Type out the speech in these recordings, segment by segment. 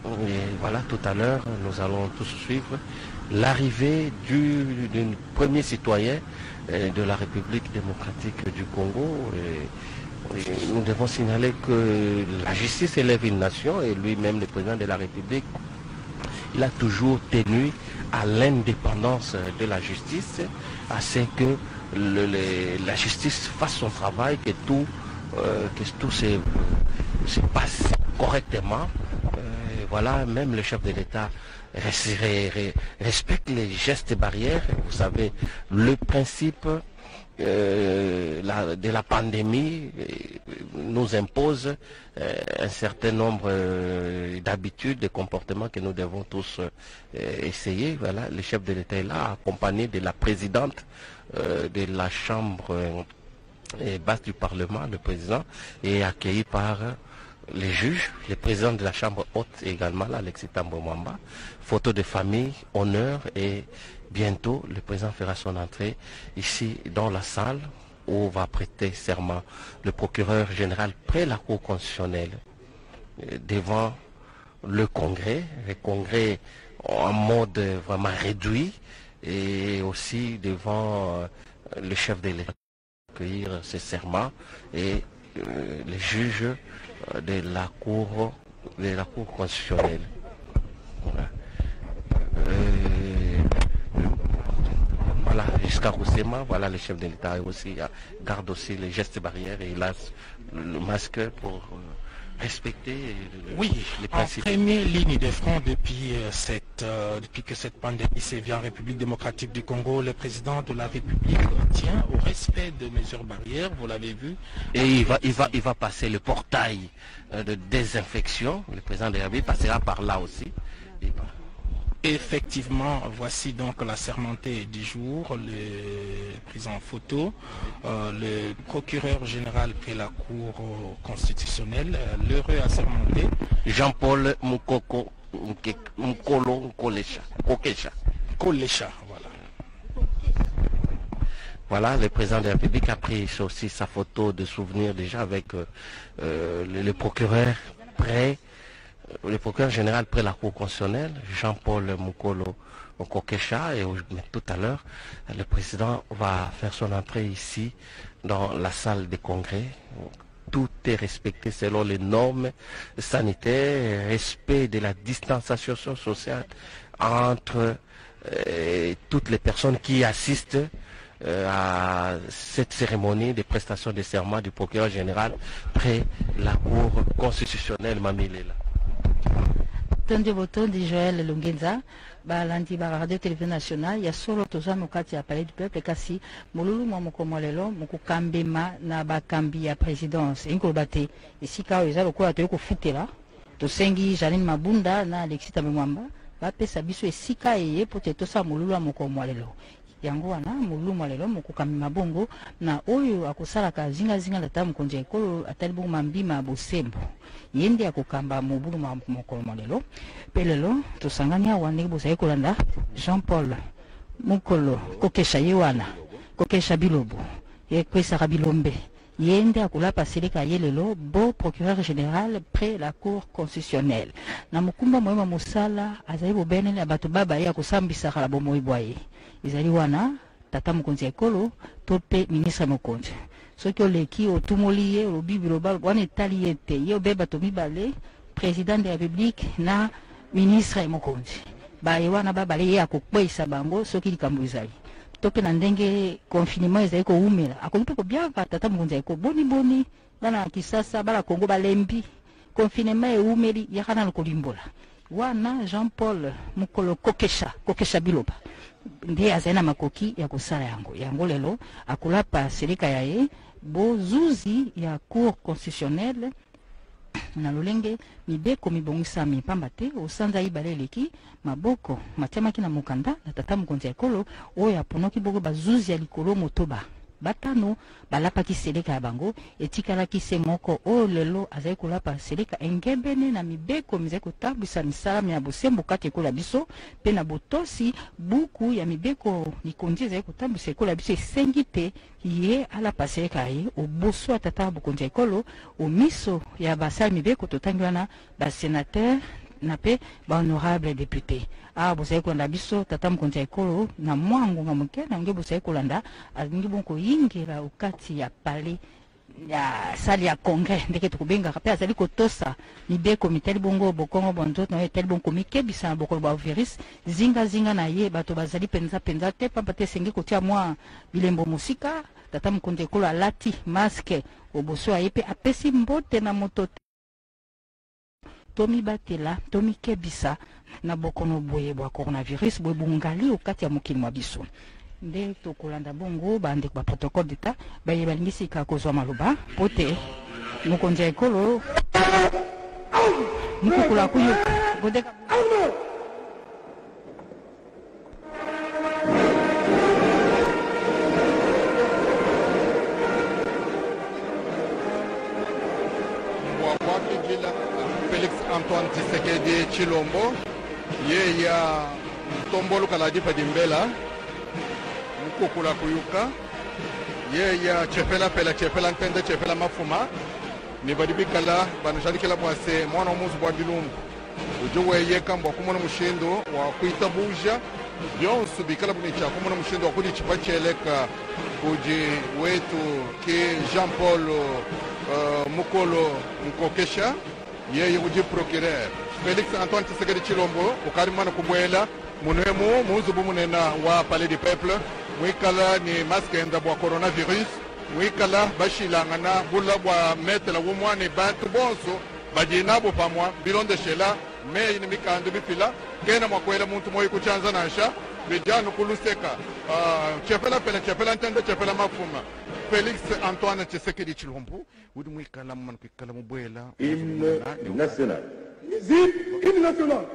Et voilà, tout à l'heure, nous allons tous suivre l'arrivée du premier citoyen de la République démocratique du Congo. Et nous devons signaler que la justice élève une nation et lui-même, le président de la République, il a toujours tenu à l'indépendance de la justice, à ce que la justice fasse son travail, que tout se passe correctement. Voilà, même le chef de l'État respecte les gestes barrières. Vous savez, le principe de la pandémie nous impose un certain nombre d'habitudes, de comportements que nous devons tous essayer. Voilà, le chef de l'État est là, accompagné de la présidente de la Chambre basse du Parlement, le président, et accueilli par les juges, le président de la Chambre haute également, là, Alexis Thambwe Mwamba. Photo de famille, honneur, et bientôt le président fera son entrée ici dans la salle où va prêter serment le procureur général près la Cour constitutionnelle devant le Congrès en mode vraiment réduit, et aussi devant le chef de l'État accueillir ce serment et les juges de la Cour constitutionnelle. Voilà. Voilà, jusqu'à Roussema, voilà, le chef de l'État aussi garde aussi les gestes barrières et il a le masque pour respecter les principes. En première ligne de front depuis que cette pandémie sévit en République démocratique du Congo, le président de la République tient au respect des mesures barrières, vous l'avez vu. Et il va passer le portail de désinfection, le président de la République passera par là aussi. Effectivement, voici donc la sermentée du jour, le prise en photo, le procureur général près la Cour constitutionnelle, l'heureux assermenté. Jean-Paul Mukolo Kolesha, voilà. Voilà, le président de la République a pris aussi sa photo de souvenir déjà avec le procureur près. Le procureur général près la Cour constitutionnelle, Jean-Paul Mukolo Kokesha, et tout à l'heure, le président va faire son entrée ici dans la salle des congrès. Tout est respecté selon les normes sanitaires, respect de la distanciation sociale entre toutes les personnes qui assistent à cette cérémonie de prestation de serment du procureur général près la Cour constitutionnelle Mamilela. Tondi botondi Joël Lungenza balandi ba radio télévision nationale ya solo toza mokati ya palais du peuple kasi molulu mwa mokolo lelo mokukambema na bakambi ya présidence inkoloba te esika oyo eza lokola toyei kofutela tosengi Janine Mabunda na Alexis Thambwe Mwamba bapesa biso esika eye po te tosala molulu ya mokolo lelo yango wana molulu mwa lelo mokukambema bongo na oyo akosalaka zingazinga tata mokonzi ya ekolo atali bongo mambima bosembo ye nde akokamba mobulu mokolo lelo mpe lelo tosangani awa ndenge bozali kolanda Jean-Paul Mukolo Kokesha ye wana Kokesha Bilobo ye kwesaka bilombe ye nde akolapa seleka ye lelo beau procureur général près la Cour constitutionnelle na mokumba moyema mosala azali bobenele ya bato baba ye akosambisaka la bomoi bwa ye ezali wana tata mokonzi ya ekolo to mpe ministre mokonzi soki oleki otumoli ye olobi biloba wana etali ye te ye obe bato mibale président de la République na ministre mokonzi baye wana babale ye akokweyisa bango soki likambo ezali to mpe na ndenge confinement ezali koumela akoki mpe kobiaka tata mokonzi ya ekolo boni bana Kisasa bala Kongo balembi confinement eumeli yakana lokolimbola wana Jean-Paul Mukolo Kokesha Biloba nde azali na makoki ya kosala yango lelo akolapa seleka ya ye bozuzi ya Cour constitutionnelle na lolenge mibeko mibongisami pamba te osanza ibale eleki maboko matiamaki na mokanda na tata mokonzi ya ekolo oyo aponoki boko bazuzi ya likolo motoba batano balapaki seleka ya bango etikalaki se moko oyo lelo azali kolapa seleka engebene na mibeko mizali kotambwisa misala ya bosembo kati ekola biso mpe na botosi buku ya mibeko likondi ezali kotambwisa ekola biso esengi te ye alapa seleka ye oboso ya tata mokonzi ya ekolo omiso ya basali mibeko totangi wana basénateur na pe ba honorable député bozali kolanda biso tata mokonzi ya ekolo na mwa ngonga moke na nge bozali kolanda alingi bongo yingela okati ya palais ya sali ya congrès ndenge tokobengaka mpe azali kotosa mibeko mitali bongo bokongo bonzoto na ye etali bongo komikebisa na bokolo bwa virus zingazinga na ye bato bazali penza te pamba te esengi kotia mwa bilembo mosika tata mokonzi ekolo alati maske oboso ya ye mpe apesi mbote na moto tomibatela tomikebisa na bokono boye bwa coronavirus boye bungali okati ya mokili mwa biso nde tokolanda bongo bandeko ba protocole d'état baye balingisi ka kozwa maloba po te mokonzi ya ekolo mokukula kuyo godeka Félix Antoine Tshisekedi Tshilombo ye ya tombolo kaladi padimbela mukukula kuyuka ye ya chepela pela chepela ntende chepela mafuma ni badibikala banashalikela mwase mwana omuzi bwa dilumbu ujuwe ye kambwa kumona mushindo wa kuita buja byonsu bikala bunicha kumona mushindo wa kudi chipacheleka kuji wetu ki Jean Paul Mukolo Nkokesha yeye uji procureur Félix Antoine Tshisekedi Tshilombo ukarimana kubwela munemu muzubu munena wa Palais du Peuple mwikala ni maskenda bwa coronavirus mwikala bashilangana bula bwa metela wumwane bantu bonso bajinabo pamwa bilonde shela me ni mikando bifila kena mwakwela muntu moyi kuchanza nasha bijanu kuluseka chepela pela chepela ntende chepela mafuma Félix Antoine Tshisekedi Tshilombo udi mwikala mman kwikala mubwela hymne national. Hymne national.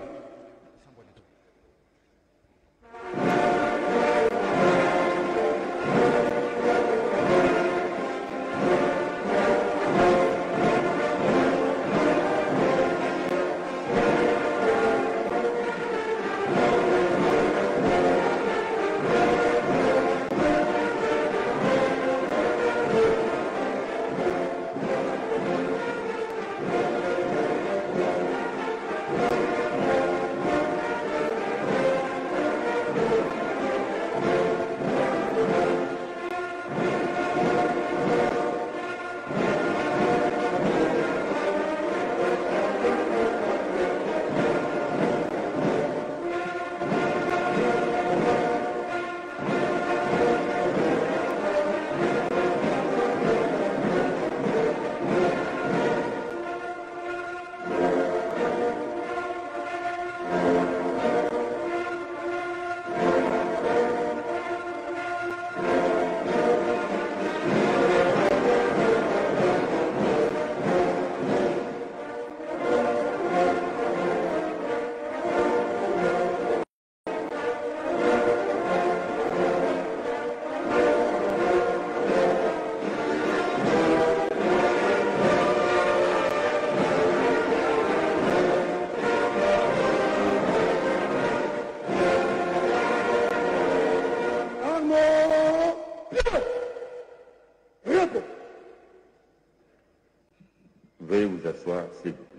Veuillez vous asseoir, s'il vous plaît.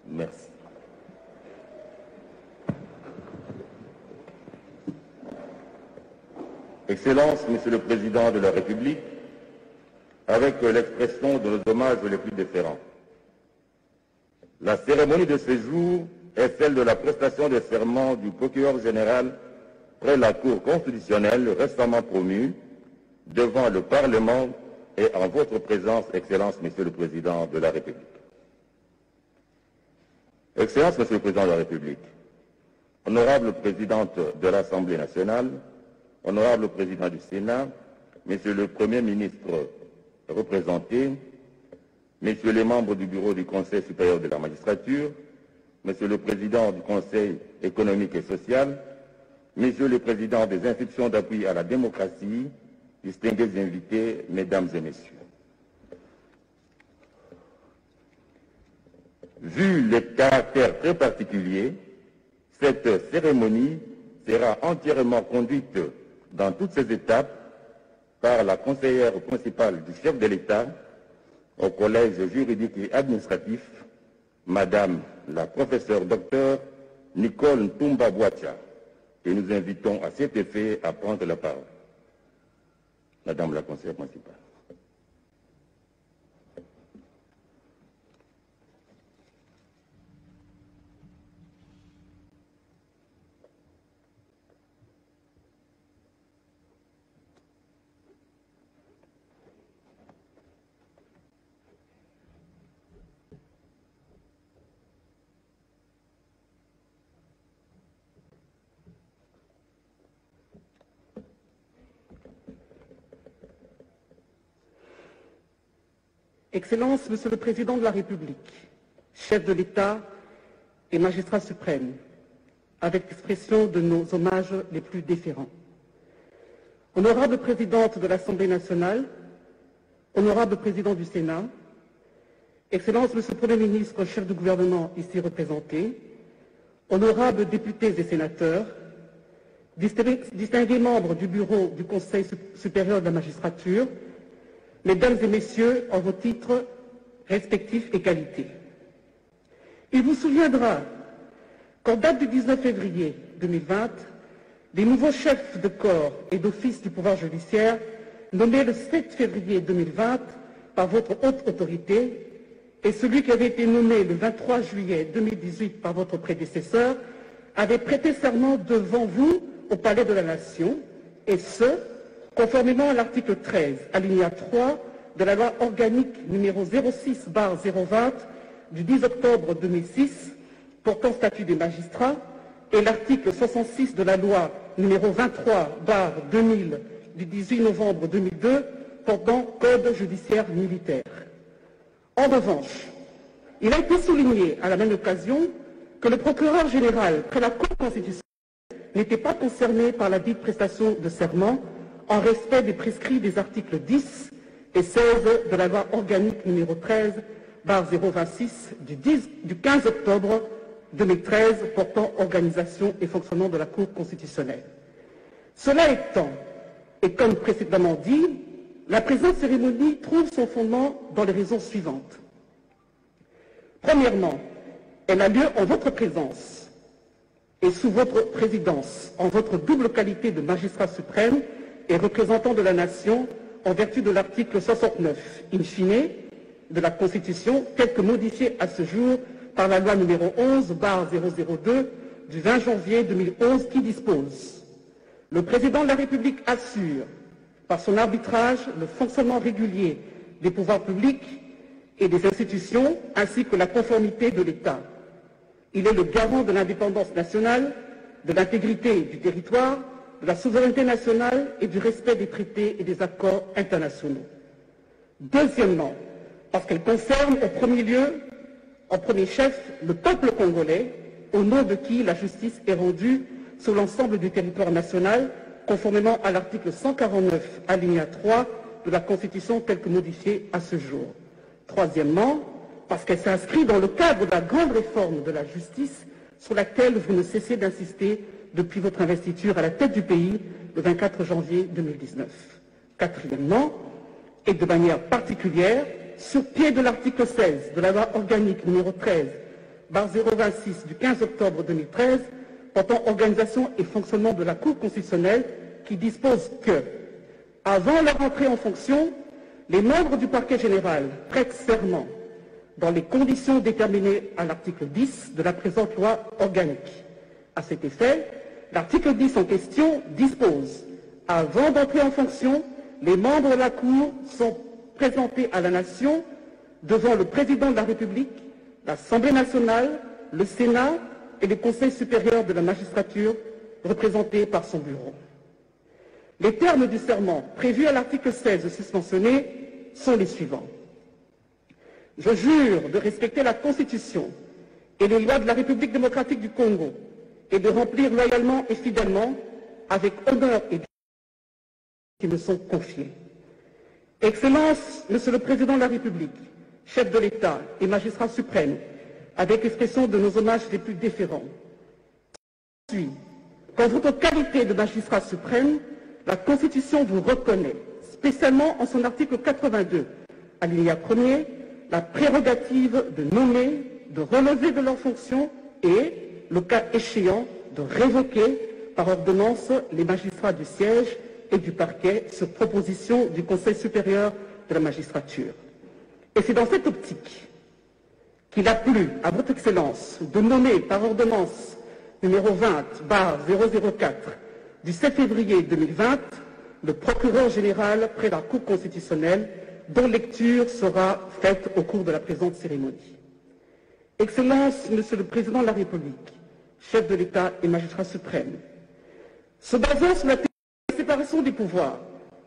Merci. Excellences, Monsieur le Président de la République, avec l'expression de nos hommages les plus déférents, la cérémonie de ce jour est celle de la prestation des serments du procureur général près la Cour constitutionnelle récemment promue devant le Parlement et en votre présence, Excellence, Monsieur le Président de la République. Excellence, Monsieur le Président de la République, Honorable Présidente de l'Assemblée nationale, Honorable Président du Sénat, Monsieur le Premier ministre représenté, Messieurs les membres du Bureau du Conseil supérieur de la magistrature, Monsieur le Président du Conseil économique et social, Messieurs les Présidents des institutions d'appui à la démocratie, distingués invités, Mesdames et Messieurs. Vu le caractère très particulier, cette cérémonie sera entièrement conduite dans toutes ses étapes par la conseillère principale du chef de l'État au Collège juridique et administratif, Madame la professeure docteur Nicole Ntumba Boatia, et nous invitons à cet effet à prendre la parole. Madame la conseillère principale. Excellences, Monsieur le Président de la République, chef de l'État et magistrat suprême, avec l'expression de nos hommages les plus déférents. Honorable Présidente de l'Assemblée nationale, honorable Président du Sénat, Excellences, Monsieur le Premier ministre, chef du gouvernement ici représenté, honorables députés et sénateurs, distingués membres du bureau du Conseil supérieur de la magistrature, Mesdames et Messieurs, en vos titres respectifs et qualités. Il vous souviendra qu'en date du 19 février 2020, des nouveaux chefs de corps et d'office du pouvoir judiciaire, nommés le 7 février 2020 par votre haute autorité, et celui qui avait été nommé le 23 juillet 2018 par votre prédécesseur, avaient prêté serment devant vous au Palais de la Nation, et ce, conformément à l'article 13, alinéa 3 de la loi organique numéro 06/020 du 10 octobre 2006 portant statut des magistrats et l'article 66 de la loi numéro 23/2000 du 18 novembre 2002 portant code judiciaire militaire. En revanche, il a été souligné à la même occasion que le procureur général près la Cour constitutionnelle n'était pas concerné par la dite prestation de serment en respect des prescrits des articles 10 et 16 de la loi organique numéro 13/026 du 15 octobre 2013 portant organisation et fonctionnement de la Cour constitutionnelle. Cela étant, et comme précédemment dit, la présente cérémonie trouve son fondement dans les raisons suivantes. Premièrement, elle a lieu en votre présence et sous votre présidence, en votre double qualité de magistrat suprême et représentant de la nation en vertu de l'article 69, in fine, de la Constitution, tel que modifié à ce jour par la loi numéro 11/002 du 20 janvier 2011 qui dispose: le président de la République assure, par son arbitrage, le fonctionnement régulier des pouvoirs publics et des institutions, ainsi que la conformité de l'État. Il est le garant de l'indépendance nationale, de l'intégrité du territoire, de la souveraineté nationale et du respect des traités et des accords internationaux. Deuxièmement, parce qu'elle concerne au premier lieu, en premier chef, le peuple congolais, au nom de qui la justice est rendue sur l'ensemble du territoire national, conformément à l'article 149, alinéa 3 de la Constitution telle que modifiée à ce jour. Troisièmement, parce qu'elle s'inscrit dans le cadre de la grande réforme de la justice sur laquelle vous ne cessez d'insister depuis votre investiture à la tête du pays le 24 janvier 2019. Quatrièmement, et de manière particulière, sur pied de l'article 16 de la loi organique numéro 13/026 du 15 octobre 2013 portant organisation et fonctionnement de la Cour constitutionnelle qui dispose que, avant leur entrée en fonction, les membres du parquet général prêtent serment dans les conditions déterminées à l'article 10 de la présente loi organique. À cet effet, l'article 10 en question dispose: avant d'entrer en fonction, les membres de la Cour sont présentés à la Nation devant le Président de la République, l'Assemblée nationale, le Sénat et le Conseil supérieur de la magistrature, représentés par son bureau. Les termes du serment prévus à l'article 16 susmentionné sont les suivants. Je jure de respecter la Constitution et les lois de la République démocratique du Congo et de remplir loyalement et fidèlement, avec honneur et qui me sont confiés. Excellence, Monsieur le Président de la République, chef de l'État et magistrat suprême, avec l'expression de nos hommages les plus déférents. Qu'en votre qualité de magistrat suprême, la Constitution vous reconnaît, spécialement en son article 82, alinéa 1er, la prérogative de nommer, de relever de leurs fonctions et, le cas échéant, de révoquer par ordonnance les magistrats du siège et du parquet sur proposition du Conseil supérieur de la magistrature. Et c'est dans cette optique qu'il a plu à votre Excellence de nommer par ordonnance numéro 20/004 du 7 février 2020 le procureur général près la Cour constitutionnelle, dont lecture sera faite au cours de la présente cérémonie. Excellence, Monsieur le Président de la République, chef de l'État et magistrat suprême, se basant sur la séparation des pouvoirs,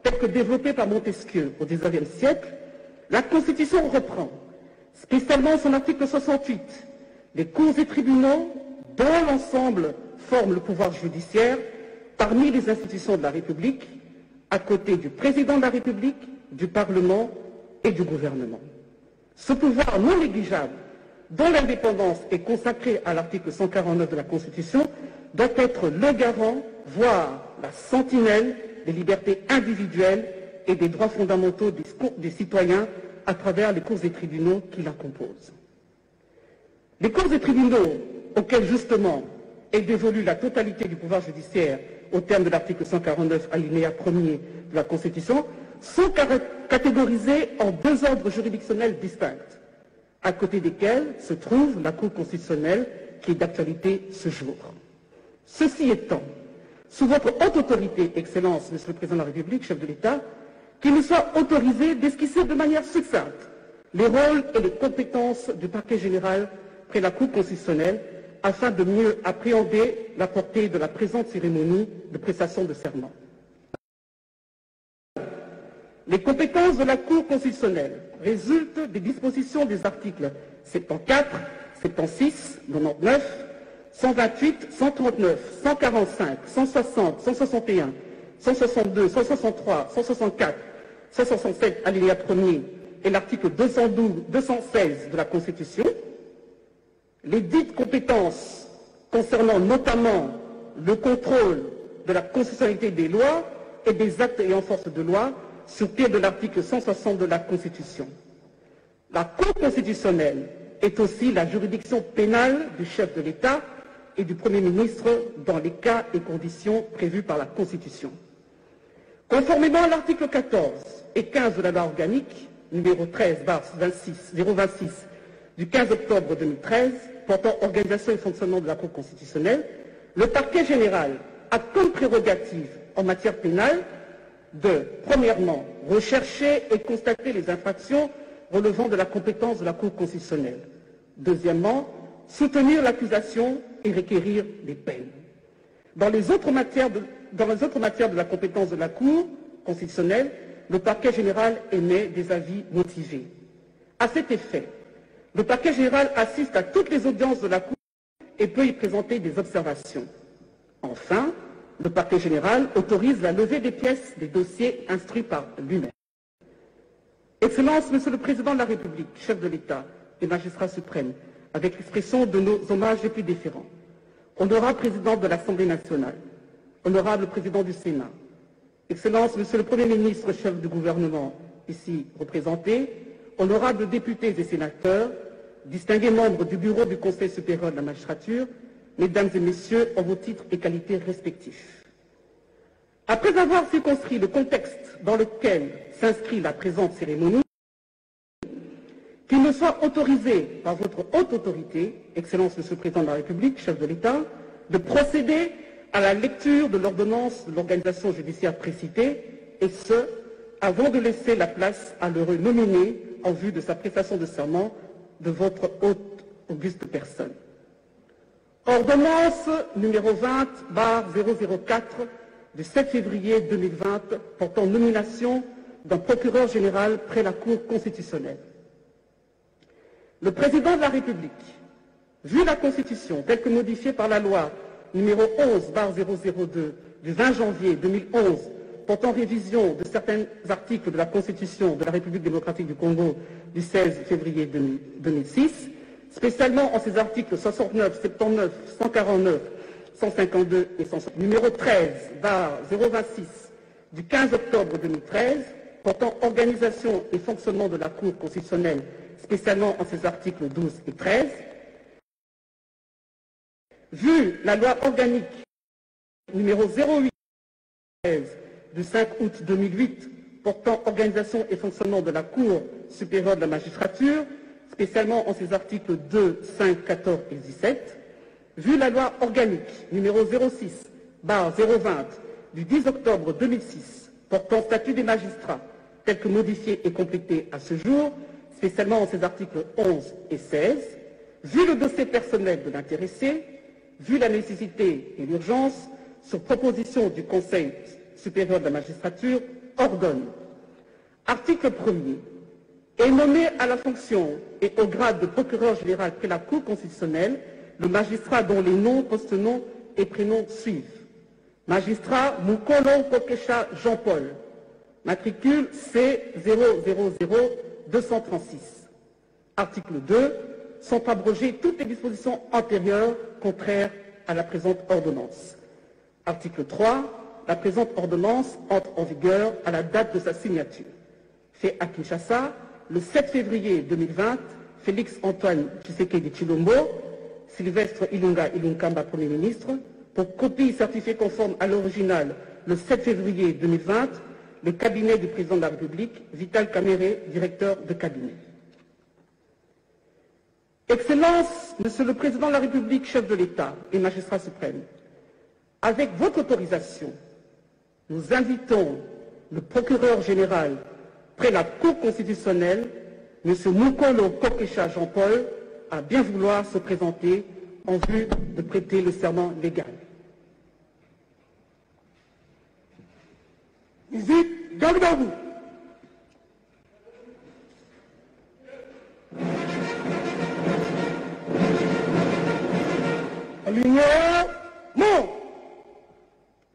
telle que développée par Montesquieu au XIXe siècle, la Constitution reprend, spécialement son article 68, les cours et tribunaux dont l'ensemble forment le pouvoir judiciaire parmi les institutions de la République, à côté du Président de la République, du Parlement et du gouvernement. Ce pouvoir non négligeable, dont l'indépendance est consacrée à l'article 149 de la Constitution, doit être le garant, voire la sentinelle des libertés individuelles et des droits fondamentaux des citoyens à travers les cours et tribunaux qui la composent. Les cours et tribunaux, auxquels justement est dévolue la totalité du pouvoir judiciaire au terme de l'article 149 alinéa 1er de la Constitution, sont catégorisés en deux ordres juridictionnels distincts, à côté desquels se trouve la Cour constitutionnelle qui est d'actualité ce jour. Ceci étant, sous votre haute autorité, Excellence, Monsieur le Président de la République, chef de l'État, qu'il nous soit autorisé d'esquisser de manière succincte les rôles et les compétences du parquet général près la Cour constitutionnelle afin de mieux appréhender la portée de la présente cérémonie de prestation de serment. Les compétences de la Cour constitutionnelle résultent des dispositions des articles 74, 76, 99, 128, 139, 145, 160, 161, 162, 163, 164, 167, alinéa 1er, et l'article 216 de la Constitution. Les dites compétences concernant notamment le contrôle de la constitutionnalité des lois et des actes ayant force de loi sur pied de l'article 160 de la Constitution. La Cour constitutionnelle est aussi la juridiction pénale du chef de l'État et du Premier ministre dans les cas et conditions prévus par la Constitution. Conformément à l'article 14 et 15 de la loi organique numéro 13/026 du 15 octobre 2013 portant organisation et fonctionnement de la Cour constitutionnelle, le parquet général a comme prérogative en matière pénale de, premièrement, rechercher et constater les infractions relevant de la compétence de la Cour constitutionnelle. Deuxièmement, soutenir l'accusation et requérir des peines. Dans les autres matières de la compétence de la Cour constitutionnelle, le parquet général émet des avis motivés. À cet effet, le parquet général assiste à toutes les audiences de la Cour et peut y présenter des observations. Enfin, le parquet général autorise la levée des pièces des dossiers instruits par lui-même. Excellence, Monsieur le Président de la République, chef de l'État et magistrat suprême, avec l'expression de nos hommages les plus déférents, honorable Président de l'Assemblée nationale, honorable Président du Sénat, Excellence, Monsieur le Premier ministre, chef du gouvernement, ici représenté, honorables députés et sénateurs, distingués membres du bureau du Conseil supérieur de la magistrature, Mesdames et Messieurs, en vos titres et qualités respectifs. Après avoir circonscrit le contexte dans lequel s'inscrit la présente cérémonie, qu'il me soit autorisé par votre haute autorité, Excellence Monsieur le Président de la République, chef de l'État, de procéder à la lecture de l'ordonnance de l'organisation judiciaire précitée, et ce, avant de laisser la place à l'heureux nominé en vue de sa prestation de serment de votre haute auguste personne. Ordonnance numéro 20/004 du 7 février 2020 portant nomination d'un procureur général près la Cour constitutionnelle. Le Président de la République, vu la Constitution telle que modifiée par la loi numéro 11/002 du 20 janvier 2011 portant révision de certains articles de la Constitution de la République démocratique du Congo du 16 février 2006, spécialement en ses articles 69, 79, 149, 152 et 160, numéro 13/026 du 15 octobre 2013 portant organisation et fonctionnement de la Cour constitutionnelle, spécialement en ses articles 12 et 13, vu la loi organique numéro 08 du 5 août 2008 portant organisation et fonctionnement de la Cour supérieure de la magistrature, spécialement en ses articles 2, 5, 14 et 17, vu la loi organique numéro 06/020 du 10 octobre 2006 portant statut des magistrats, tel que modifié et complété à ce jour, spécialement en ses articles 11 et 16, vu le dossier personnel de l'intéressé, vu la nécessité et l'urgence, sur proposition du Conseil supérieur de la magistrature, ordonne. Article 1er. Est nommé à la fonction et au grade de procureur général près la Cour constitutionnelle le magistrat dont les noms, postenoms et prénoms suivent. Magistrat Mukolo Kokesha Jean-Paul, matricule C000236. Article 2. Sont abrogées toutes les dispositions antérieures contraires à la présente ordonnance. Article 3. La présente ordonnance entre en vigueur à la date de sa signature. Fait à Kinshasa, le 7 février 2020, Félix Antoine Tshisekedi Tshilombo, Sylvestre Ilunga Ilunkamba, Premier ministre, pour copie certifiée conforme à l'original le 7 février 2020, le cabinet du président de la République, Vital Kamerhe, directeur de cabinet. Excellence, Monsieur le Président de la République, chef de l'État et magistrat suprême, avec votre autorisation, nous invitons le procureur général près la Cour constitutionnelle, M. Mukolo Kokesha Jean-Paul, à bien vouloir se présenter en vue de prêter le serment légal. Visite, garde à vous. Aligné, non.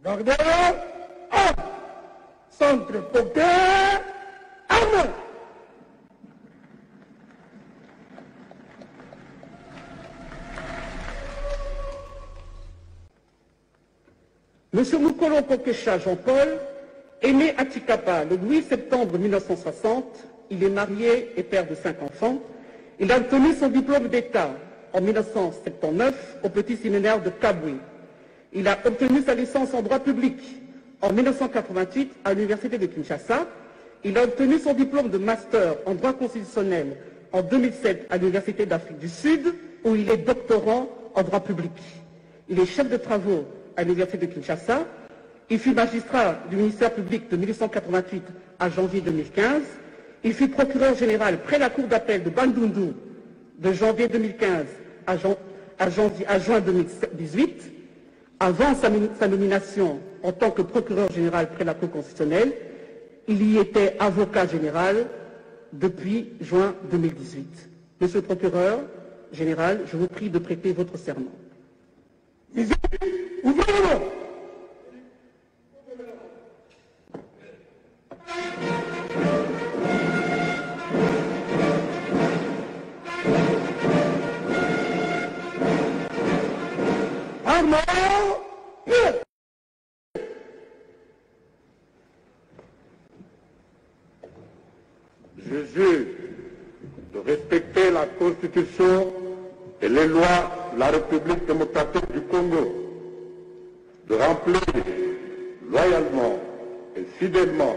Gardez, arme. Centre porté, arme. Monsieur Mukolo Kokesha Jean-Paul est né à Tshikapa le 8 septembre 1960. Il est marié et père de 5 enfants. Il a obtenu son diplôme d'État en 1979 au petit séminaire de Kabwe. Il a obtenu sa licence en droit public en 1988 à l'université de Kinshasa. Il a obtenu son diplôme de master en droit constitutionnel en 2007 à l'université d'Afrique du Sud, où il est doctorant en droit public. Il est chef de travaux à l'université de Kinshasa. Il fut magistrat du ministère public de 1988 à janvier 2015. Il fut procureur général près la cour d'appel de Bandundu de janvier 2015 à juin 2018. Avant sa nomination en tant que procureur général près la Cour constitutionnelle, il y était avocat général depuis juin 2018. Monsieur le procureur général, je vous prie de prêter votre serment. Ouvrez-le. Je jure de respecter la Constitution et les lois de la République démocratique du Congo, de remplir loyalement et fidèlement,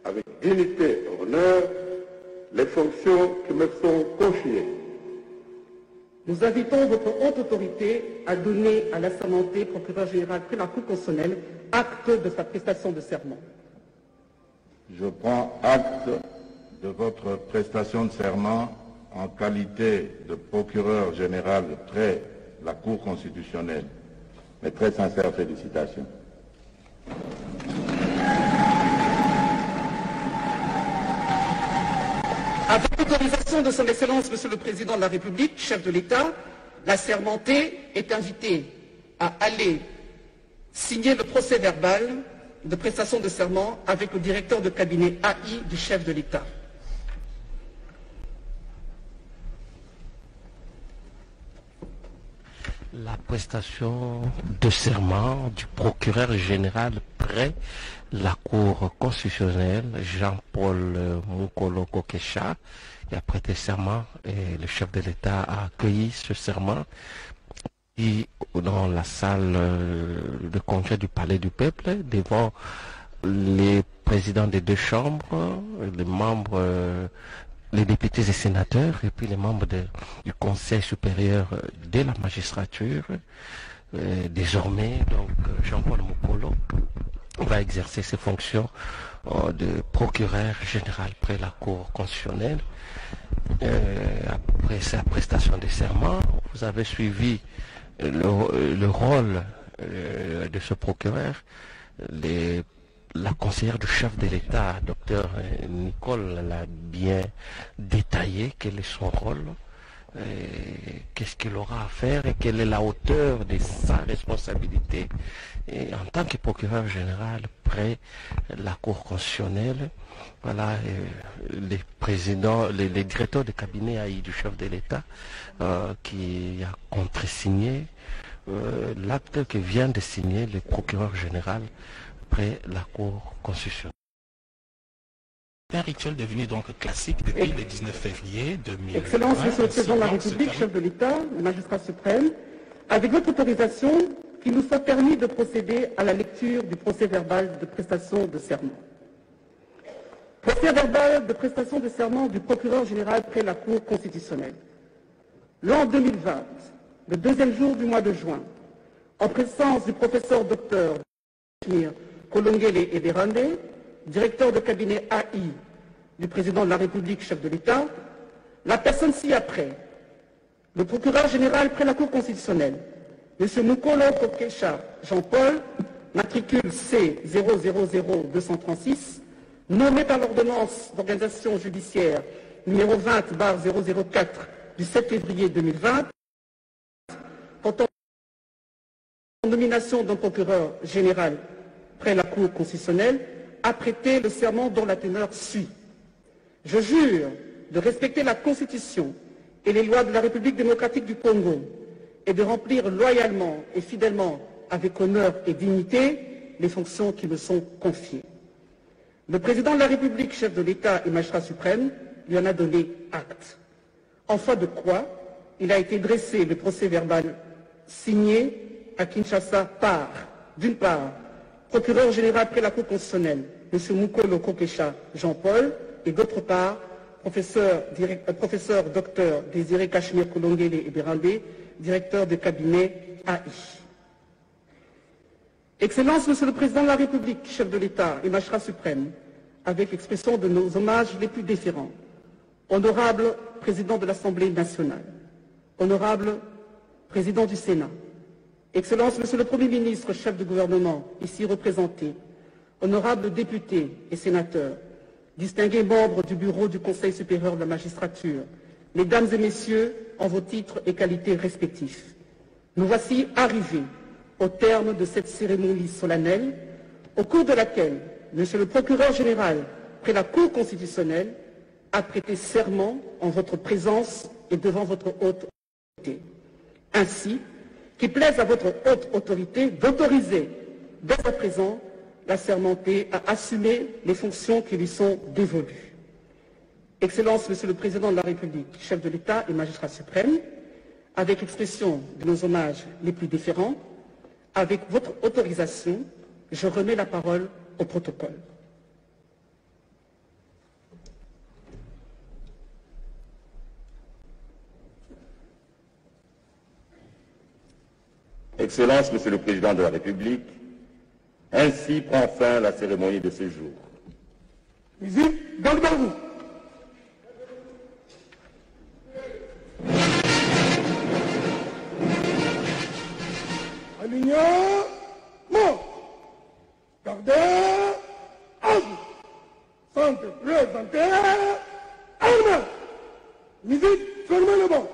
avec dignité et honneur, les fonctions qui me sont confiées. Nous invitons votre haute autorité à donner à l'assermenté procureur général près la Cour constitutionnelle acte de sa prestation de serment. Je prends acte de votre prestation de serment en qualité de procureur général près la Cour constitutionnelle. Mes très sincères félicitations. Avec l'autorisation de son Excellence, Monsieur le Président de la République, chef de l'État, l'assermenté est invité à aller signer le procès-verbal de prestation de serment avec le directeur de cabinet AI du chef de l'État. La prestation de serment du procureur général près la Cour constitutionnelle, Jean-Paul Mukolo Kokesha, qui a prêté serment et le chef de l'État a accueilli ce serment dans la salle de congrès du Palais du Peuple, devant les présidents des deux chambres, les membres, les députés et sénateurs, et puis les membres du Conseil supérieur de la magistrature. Désormais, donc, Jean-Paul Mokolo va exercer ses fonctions de procureur général près la Cour constitutionnelle. Après sa prestation de serment, vous avez suivi le rôle de ce procureur. La conseillère du chef de l'État, Dr Nicole, l'a bien détaillé, quel est son rôle, qu'est-ce qu'il aura à faire et quelle est la hauteur de sa responsabilité. Et en tant que procureur général près la Cour constitutionnelle, voilà, les présidents, les directeurs de cabinet AI du chef de l'État qui a contresigné l'acte que vient de signer le procureur général près la Cour constitutionnelle. C'est un rituel devenu donc classique depuis le 19 février 2020. Excellence, Monsieur le Président de la République, chef de l'État, le magistrat suprême, avec votre autorisation, qu'il nous soit permis de procéder à la lecture du procès-verbal de prestation de serment. Procès-verbal de prestation de serment du procureur général près la Cour constitutionnelle. L'an 2020, le deuxième jour du mois de juin, en présence du professeur docteur Kolongele Eberande, directeur de cabinet AI du président de la République, chef de l'État, la personne ci-après, le procureur général près la Cour constitutionnelle, M. Mukolo Kokesha Jean-Paul, matricule C000236, nommé par l'ordonnance d'organisation judiciaire numéro 20/004 du 7 février 2020, portant nomination d'un procureur général près la Cour constitutionnelle, a prêté le serment dont la teneur suit. Je jure de respecter la Constitution et les lois de la République démocratique du Congo et de remplir loyalement et fidèlement, avec honneur et dignité, les fonctions qui me sont confiées. Le président de la République, chef de l'État et magistrat suprême, lui en a donné acte. En foi de quoi, il a été dressé le procès-verbal signé à Kinshasa par, d'une part, procureur général près la Cour constitutionnelle, M. Mukolo Kokesha Jean-Paul, et d'autre part, professeur docteur Désiré Cachemire Kolongele Eberande, directeur de cabinet AI. Excellence, Monsieur le Président de la République, chef de l'État et magistrat suprême, avec l'expression de nos hommages les plus déférents, honorable Président de l'Assemblée nationale, honorable Président du Sénat, Excellence, Monsieur le Premier ministre, chef du gouvernement, ici représenté, honorables députés et sénateurs, distingués membres du bureau du Conseil supérieur de la magistrature, mesdames et messieurs, en vos titres et qualités respectifs, nous voici arrivés au terme de cette cérémonie solennelle, au cours de laquelle Monsieur le procureur général près la Cour constitutionnelle a prêté serment en votre présence et devant votre haute autorité. Ainsi, qu'il plaise à votre haute autorité d'autoriser dès à présent l'assermenté à assumer les fonctions qui lui sont dévolues. Excellence, Monsieur le Président de la République, chef de l'État et magistrat suprême, avec expression de nos hommages les plus déférents, avec votre autorisation, je remets la parole au protocole. Excellence, Monsieur le Président de la République, ainsi prend fin la cérémonie de ce jour. Visite Gandabou. Alignement. Gardez. Asme. Centre présenté. Arme. Visite fermez le banc.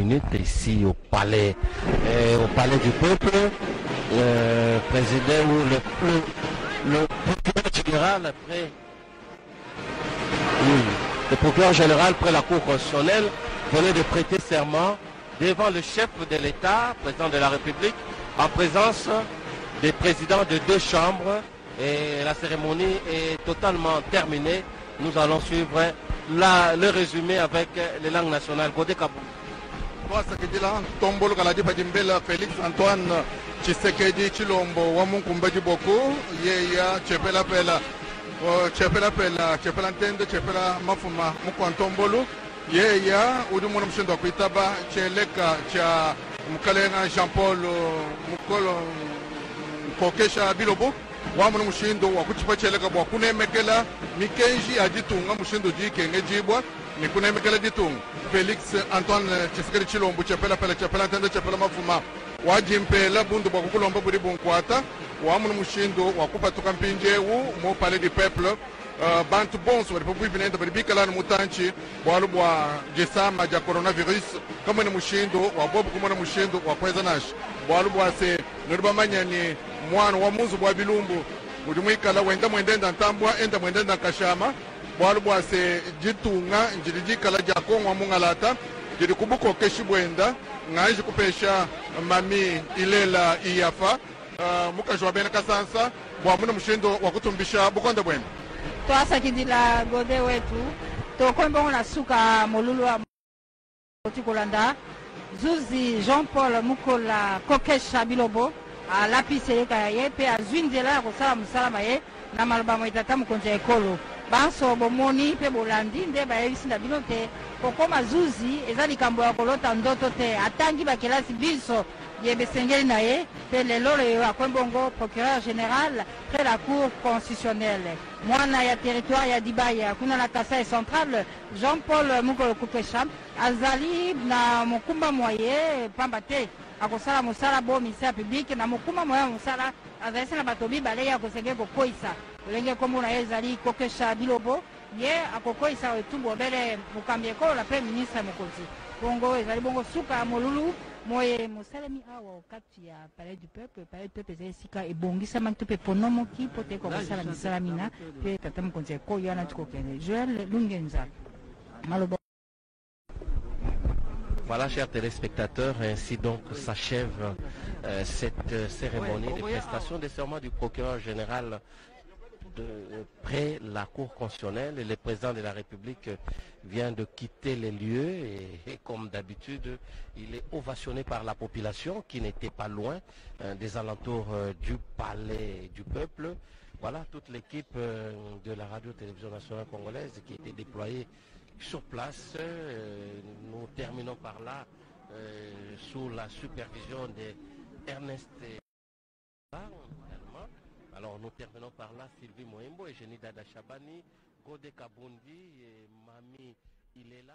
minutes ici au palais du peuple. Président ou le procureur général après. Oui, le procureur général après la Cour constitutionnelle venait de prêter serment devant le chef de l'État, président de la République, en présence des présidents de 2 chambres. Et la cérémonie est totalement terminée. Nous allons suivre le résumé avec les langues nationales. Godé Kabou. Tombolo Kaladipa Dimbela, Félix Antoine Tshisekedi Chilombo, Wamunkumba Diboko, Yeya, Chepela Pela, Chepela Ntende, Chepela Mafuma, Mukwantombolo, Yeya, Udumuno Mshindo Kuitaba, Cheleka, Cha Mukalenga Jean-Paul Mukolo Kokesha Bilobo. Wamu mushindo wakuchipa cheleka bwa kunemekela mikenji aditunga mushindo jikenge jibwa ni kunemekela ditunga Félix Antoine Tshisekedi Chilombo chepela ntende chepela mafuma wajimpela bundu bwa kukulomba buri bunkwata wamu mushindo wakupatuka mpinjewu mo palais du peuple bantu bonso bari popu binenda bari bikala mutanchi bwalu bwa jesama ja coronavirus kama ni mushindo wa bobu kumona mushindo wa kweza nashi bwalu bwa se nurba manyani mwana wa muzu bwa bilumbu budi mwikala wenda mwendenda ntambwa enda mwendenda kashama bwalu bwa se jitunga njiri jikala ja kongwa mungalata jiri kubuko keshi bwenda ngaji kupesha mami ilela iyafa mukajwa bena kasansa bwa muna mushindo wa kutumbisha bukonde bwenda twasakidila gode wetu tokombongo na suka molulu wa Kolanda zuzi Jean-Paul Mukola Kokesha Bilobo alapise yeka ye pe azwindela ya kosala musala ye na maloba moitata mukonzi ekolo banso bomoni pe bolandi nde bayebisi na bino te kokoma zuzi eza likambo ya kolota ndoto te atangi bakelasi biso yebesengeli na ye pe lelo leyo akwembongo procureur général près la cour constitutionnelle mwana ya territoire ya Dibaya kuna na Kasai central Jean-Paul Mukolo Kokesha azali na mokumba moye pamba te akosala mosala bo ministère public na mokuma moya mosala azalisi na bato mibale ya kosenge kokoisa olenge kombo na ye ezali Kokesha Bilobo ye akokoisa etumbu obele mokambi ekolola mpe ministre mokonzi bongo ezali bongo suka molulu moye mosalemi awa kati ya palais du peuple eza esika ebongisama to mpe ponomoki mpo te kokosala misala mina mpe tata mokonzi ekoyo wana tikokende Joël Lungenza maloba. Voilà, chers téléspectateurs, ainsi donc s'achève cette cérémonie de prestation des serments du procureur général près la Cour constitutionnelle. Et le président de la République vient de quitter les lieux et comme d'habitude, il est ovationné par la population qui n'était pas loin des alentours du palais du peuple. Voilà toute l'équipe de la radio-télévision nationale congolaise qui était déployée sur place. Nous terminons par là sous la supervision d'Ernest. Alors nous terminons par là Sylvie Moembo et Jenny Dada Chabani, Godé Kabundi et Mami il est là.